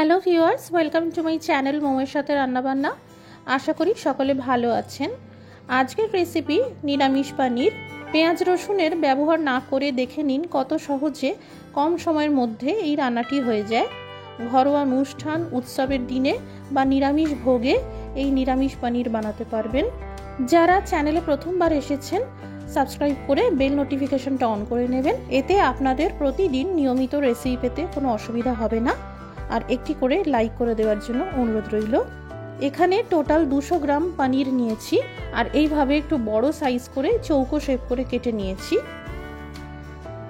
Hello viewers, welcome to my channel মোমের সাথে রান্নাবান্না। আশা করি সকলে ভালো আছেন। আজকের রেসিপি নিরামিষ পানির। পেঁয়াজ রসুনের ব্যবহার না করে দেখে নিন কত সহজে কম সময়ের মধ্যে এই রান্নাটি হয়ে যায়। ঘরোয়া অনুষ্ঠান, উৎসবের দিনে বা নিরামিষ ভোগে এই নিরামিষ পানির বানাতে পারবেন। যারা চ্যানেলে প্রথমবার এসেছেন, সাবস্ক্রাইব করে বেল নোটিফিকেশনটা অন করে নেবেন। এতে আপনাদের প্রতিদিন নিয়মিত রেসিপি পেতে কোনো অসুবিধা হবে না। আর একটি করে লাইক করে দেওয়ার জন্য অনুরোধ রইল। এখানে টোটাল 200 গ্রাম পনির নিয়েছি আর এইভাবে একটু বড় সাইজ করে চৌকো শেপ করে কেটে নিয়েছি।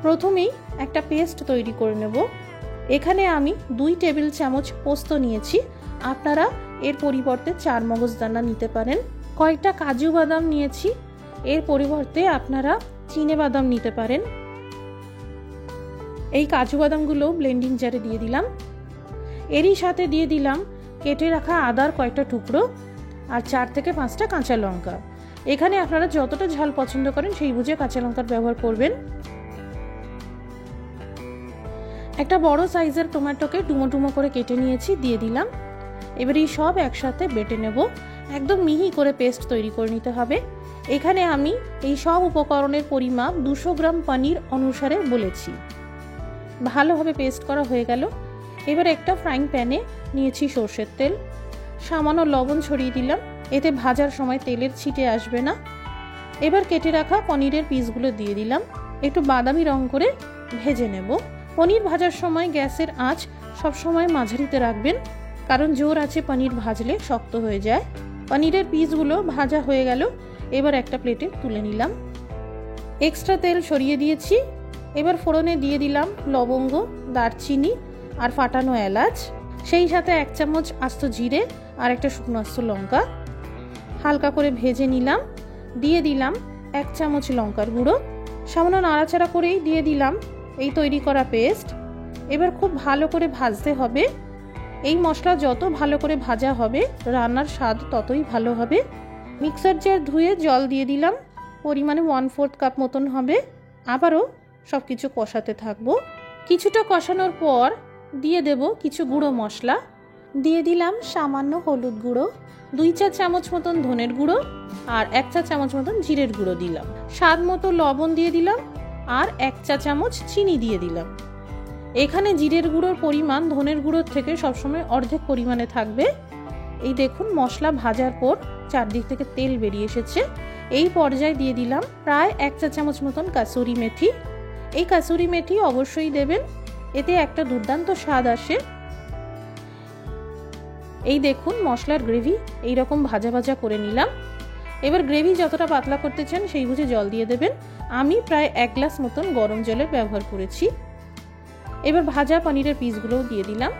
প্রথমেই একটা পেস্ট তৈরি করে নেব। এখানে আমি 2 টেবিল চামচ পোস্ত নিয়েছি, আপনারা এর পরিবর্তে 4 মগজদানা নিতে পারেন। কয়েকটা কাজু বাদাম নিয়েছি, এর পরিবর্তে আপনারা চিনে বাদাম নিতে পারেন। এই কাজু বাদামগুলো ব্লেন্ডিং জারে দিয়ে দিলাম। এরই সাথে দিয়ে দিলাম কেটে রাখা আদার কয়েকটা টুকরো আর 4 থেকে 5টা কাঁচা লঙ্কা। এখানে আপনারা যতটা ঝাল পছন্দ করেন সেই বুঝে কাঁচা লঙ্কার ব্যবহার করবেন। একটা বড় সাইজের টমেটোকে ডুমো ডুমো করে কেটে নিয়েছি, দিয়ে দিলাম। এবার এই সব একসাথে বেটে নেব। একদম মিহি করে পেস্ট তৈরি করে নিতে হবে। এখানে আমি এই সব উপকরণের পরিমাপ 200 গ্রাম পনির অনুসারে বলেছি। ভালোভাবে পেস্ট করা হয়ে গেল। এবার একটা ফ্রাইং প্যানে নিয়েছি সরষের তেল, সামান্য লবণ ছড়িয়ে দিলাম, এতে ভাজার সময় তেলের ছিটে আসবে না। এবার কেটে রাখা পনিরের পিসগুলো দিয়ে দিলাম, একটু বাদামি রং করে ভেজে নেব। পনির ভাজার সময় গ্যাসের আঁচ সবসময় মাঝারিতে রাখবেন, কারণ জোর আছে পনির ভাজলে শক্ত হয়ে যায়। পনিরের পিসগুলো ভাজা হয়ে গেল। এবার একটা প্লেটে তুলে নিলাম। এক্সট্রা তেল সরিয়ে দিয়েছি। এবার ফোড়নে দিয়ে দিলাম লবঙ্গ, দারচিনি আর ফাটানো এলাচ, সেই সাথে 1 চামচ আস্ত জিরে আর একটা শুকনো আস্ত লঙ্কা। হালকা করে ভেজে নিলাম। দিয়ে দিলাম 1 চামচ লঙ্কার গুঁড়ো। সামান্য নাড়াচাড়া করেই দিয়ে দিলাম এই তৈরি করা পেস্ট। এবার খুব ভালো করে ভাজতে হবে। এই মশলা যত ভালো করে ভাজা হবে রান্নার স্বাদ ততই ভালো হবে। মিক্সার জার ধুয়ে জল দিয়ে দিলাম, পরিমাণে 1/4 কাপ মতন হবে। আবারও সব কিছু কষাতে থাকবো। কিছুটা কষানোর পর দিয়ে দেব কিছু গুঁড়ো মশলা। দিয়ে দিলাম সামান্য হলুদ গুঁড়ো, 2 চা চামচ মতন ধনের গুঁড়ো আর 1 চা চামচ মতন জিরের গুঁড়ো দিলাম। স্বাদ মতো লবণ দিয়ে দিলাম আর 1 চা চামচ চিনি দিয়ে দিলাম। এখানে জিরের গুঁড়োর পরিমাণ ধনের গুঁড়োর থেকে সবসময় অর্ধেক পরিমাণে থাকবে। এই দেখুন মশলা ভাজার পর চারদিক থেকে তেল বেরিয়ে এসেছে। এই পর্যায়ে দিয়ে দিলাম প্রায় 1 চা চামচ মতন কাসুরি মেথি। এই কাসুরি মেথি অবশ্যই দেবেন, এতে একটা দুর্দান্ত স্বাদ আসে। এই দেখুন মশলার গ্রেভি এইরকম ভাজা ভাজা করে নিলাম। এবার গ্রেভি যতটা পাতলা করতে চান সেই বুঝে জল দিয়ে দেবেন। আমি প্রায় 1 গ্লাস মতন গরম জলের ব্যবহার করেছি। এবার ভাজা পনিরের পিসগুলোও দিয়ে দিলাম।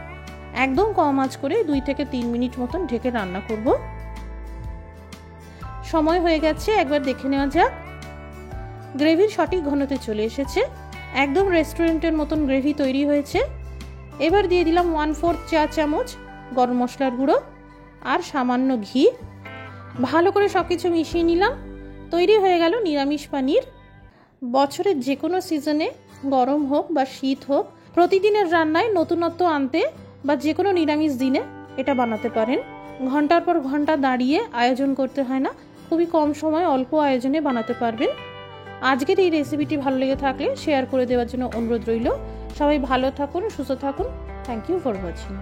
একদম কম আঁচ করে 2 থেকে 3 মিনিট মতন ঢেকে রান্না করব। সময় হয়ে গেছে, একবার দেখে নেওয়া যাক। গ্রেভির সঠিক ঘনত্বে চলে এসেছে, একদম রেস্টুরেন্টের মতন গ্রেভি তৈরি হয়েছে। এবার দিয়ে দিলাম 1/4 চা চামচ গরম মশলার গুঁড়ো আর সামান্য ঘি। ভালো করে সব কিছু মিশিয়ে নিলাম। তৈরি হয়ে গেল নিরামিষ পানির। বছরের যে কোনো সিজনে, গরম হোক বা শীত হোক, প্রতিদিনের রান্নায় নতুনত্ব আনতে বা যে কোনো নিরামিষ দিনে এটা বানাতে পারেন। ঘন্টার পর ঘন্টা দাঁড়িয়ে আয়োজন করতে হয় না, খুবই কম সময় অল্প আয়োজনে বানাতে পারবেন। আজকের এই রেসিপিটি ভালো লেগে থাকলে শেয়ার করে দেওয়ার জন্য অনুরোধ রইল। সবাই ভালো থাকুন, সুস্থ থাকুন। Thank you for watching.